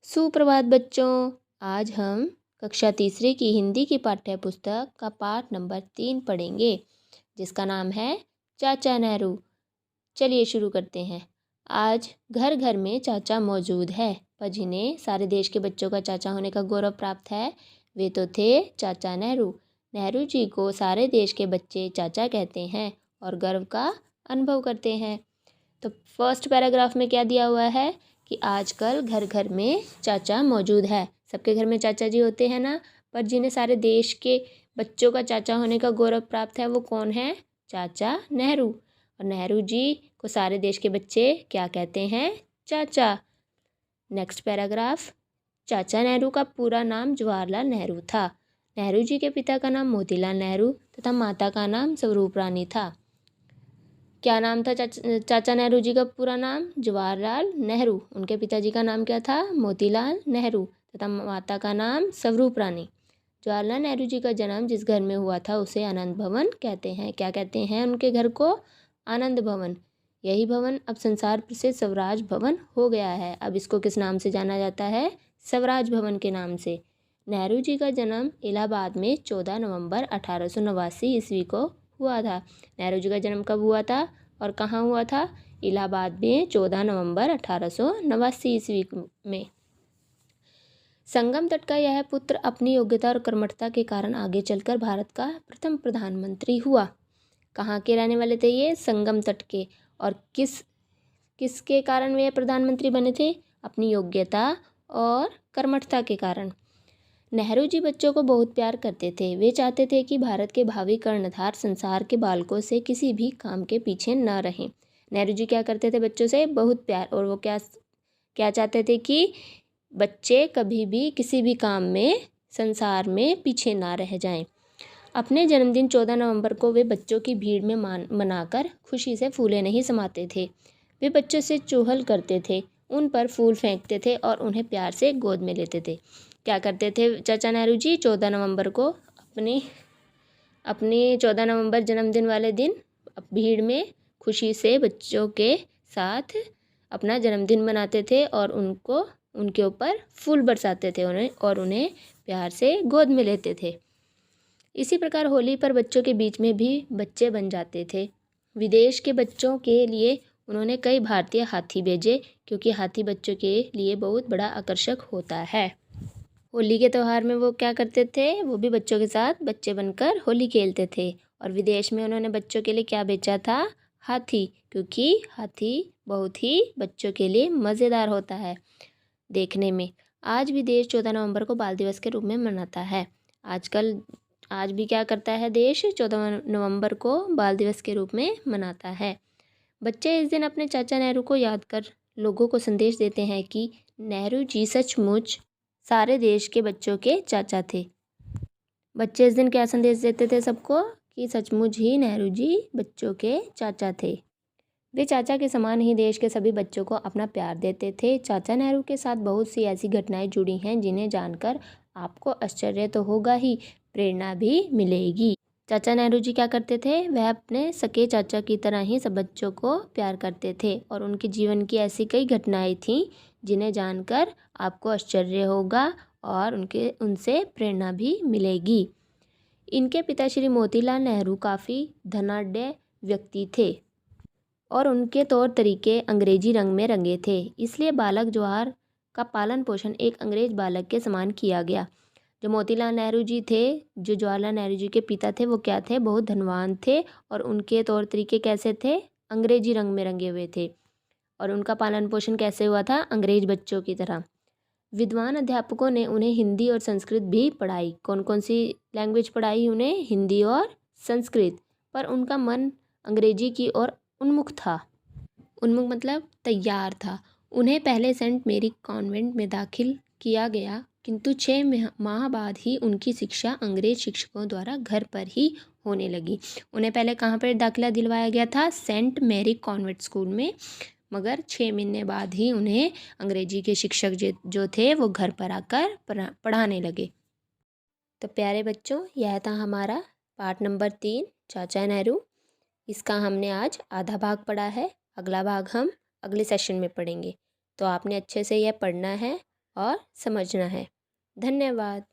सुप्रभात बच्चों। आज हम कक्षा तीसरी की हिंदी की पाठ्य पुस्तक का पाठ नंबर 3 पढ़ेंगे, जिसका नाम है चाचा नेहरू। चलिए शुरू करते हैं। आज घर घर में चाचा मौजूद है, पर जिन्हें सारे देश के बच्चों का चाचा होने का गौरव प्राप्त है वे तो थे चाचा नेहरू। नेहरू जी को सारे देश के बच्चे चाचा कहते हैं और गर्व का अनुभव करते हैं। तो फर्स्ट पैराग्राफ में क्या दिया हुआ है कि आजकल घर घर में चाचा मौजूद है। सबके घर में चाचा जी होते हैं ना, पर जिन्हें सारे देश के बच्चों का चाचा होने का गौरव प्राप्त है वो कौन है? चाचा नेहरू। और नेहरू जी को सारे देश के बच्चे क्या कहते हैं? चाचा। Next paragraph. चाचा नेहरू का पूरा नाम जवाहरलाल नेहरू था। नेहरू जी के पिता का नाम मोतीलाल नेहरू तथा माता का नाम स्वरूप रानी था। क्या नाम था चाचा नेहरू जी का पूरा नाम? जवाहरलाल नेहरू। उनके पिताजी का नाम क्या था? मोतीलाल नेहरू तथा माता का नाम स्वरूप रानी। जवाहरलाल नेहरू जी का जन्म जिस घर में हुआ था उसे आनंद भवन कहते हैं। क्या कहते हैं उनके घर को? आनंद भवन। यही भवन अब संसार प्रसिद्ध स्वराज भवन हो गया है। अब इसको किस नाम से जाना जाता है? स्वराज भवन के नाम से। नेहरू जी का जन्म इलाहाबाद में 14 नवंबर 1889 ईस्वी को हुआ था। नेहरू जी का जन्म कब हुआ था और कहाँ हुआ था? इलाहाबाद में 14 नवंबर 1889 ईस्वी में। संगम तट का यह पुत्र अपनी योग्यता और कर्मठता के कारण आगे चलकर भारत का प्रथम प्रधानमंत्री हुआ। कहाँ के रहने वाले थे ये? संगम तट के। और किसके कारण वे प्रधानमंत्री बने थे? अपनी योग्यता और कर्मठता के कारण। नेहरू जी बच्चों को बहुत प्यार करते थे। वे चाहते थे कि भारत के भावी कर्णधार संसार के बालकों से किसी भी काम के पीछे न रहें। नेहरू जी क्या करते थे? बच्चों से बहुत प्यार। और वो क्या चाहते थे कि बच्चे कभी भी किसी भी काम में संसार में पीछे ना रह जाएं। अपने जन्मदिन 14 नवंबर को वे बच्चों की भीड़ में मनाकर खुशी से फूले नहीं समाते थे। वे बच्चों से चुहल करते थे, उन पर फूल फेंकते थे और उन्हें प्यार से गोद में लेते थे। क्या करते थे चाचा नेहरू जी? 14 नवंबर को अपनी 14 नवंबर जन्मदिन वाले दिन भीड़ में खुशी से बच्चों के साथ अपना जन्मदिन मनाते थे और उनके ऊपर फूल बरसाते थे उन्हें प्यार से गोद में लेते थे। इसी प्रकार होली पर बच्चों के बीच में भी बच्चे बन जाते थे। विदेश के बच्चों के लिए उन्होंने कई भारतीय हाथी भेजे, क्योंकि हाथी बच्चों के लिए बहुत बड़ा आकर्षक होता है। होली के त्यौहार में वो क्या करते थे? वो भी बच्चों के साथ बच्चे बनकर होली खेलते थे। और विदेश में उन्होंने बच्चों के लिए क्या भेजा था? हाथी, क्योंकि हाथी बहुत ही बच्चों के लिए मज़ेदार होता है देखने में। आज भी देश 14 नवंबर को बाल दिवस के रूप में मनाता है। आज भी क्या करता है देश? 14 नवंबर को बाल दिवस के रूप में मनाता है। बच्चे इस दिन अपने चाचा नेहरू को याद कर लोगों को संदेश देते हैं कि नेहरू जी सचमुच सारे देश के बच्चों के चाचा थे। बच्चे इस दिन क्या संदेश देते थे सबको? कि सचमुच ही नेहरू जी बच्चों के चाचा थे। वे चाचा के समान ही देश के सभी बच्चों को अपना प्यार देते थे। चाचा नेहरू के साथ बहुत सी ऐसी घटनाएं जुड़ी हैं जिन्हें जानकर आपको आश्चर्य तो होगा ही, प्रेरणा भी मिलेगी। चाचा नेहरू जी क्या करते थे? वह अपने सके चाचा की तरह ही सब बच्चों को प्यार करते थे और उनके जीवन की ऐसी कई घटनाएं थीं जिन्हें जानकर आपको आश्चर्य होगा और उनसे प्रेरणा भी मिलेगी। इनके पिता श्री मोतीलाल नेहरू काफ़ी धनाढ्य व्यक्ति थे और उनके तौर तरीके अंग्रेजी रंग में रंगे थे, इसलिए बालक जवाहर का पालन पोषण एक अंग्रेज बालक के समान किया गया। जो मोतीलाल नेहरू जी थे, जो जवाहरलाल नेहरू जी के पिता थे, वो क्या थे? बहुत धनवान थे और उनके तौर तरीके कैसे थे? अंग्रेजी रंग में रंगे हुए थे। और उनका पालन पोषण कैसे हुआ था? अंग्रेज बच्चों की तरह। विद्वान अध्यापकों ने उन्हें हिंदी और संस्कृत भी पढ़ाई। कौन कौन सी लैंग्वेज पढ़ाई उन्हें? हिंदी और संस्कृत। पर उनका मन अंग्रेजी की ओर उन्मुख था। उन्मुख मतलब तैयार था। उन्हें पहले सेंट मेरी कॉन्वेंट में दाखिल किया गया, किंतु 6 माह बाद ही उनकी शिक्षा अंग्रेज शिक्षकों द्वारा घर पर ही होने लगी। उन्हें पहले कहाँ पर दाखिला दिलवाया गया था? सेंट मेरी कॉन्वेंट स्कूल में, मगर 6 महीने बाद ही उन्हें अंग्रेजी के शिक्षक जो थे वो घर पर आकर पढ़ाने लगे। तो प्यारे बच्चों, यह था हमारा पाठ नंबर 3 चाचा नेहरू। इसका हमने आज आधा भाग पढ़ा है। अगला भाग हम अगले सेशन में पढ़ेंगे। तो आपने अच्छे से यह पढ़ना है और समझना है। धन्यवाद।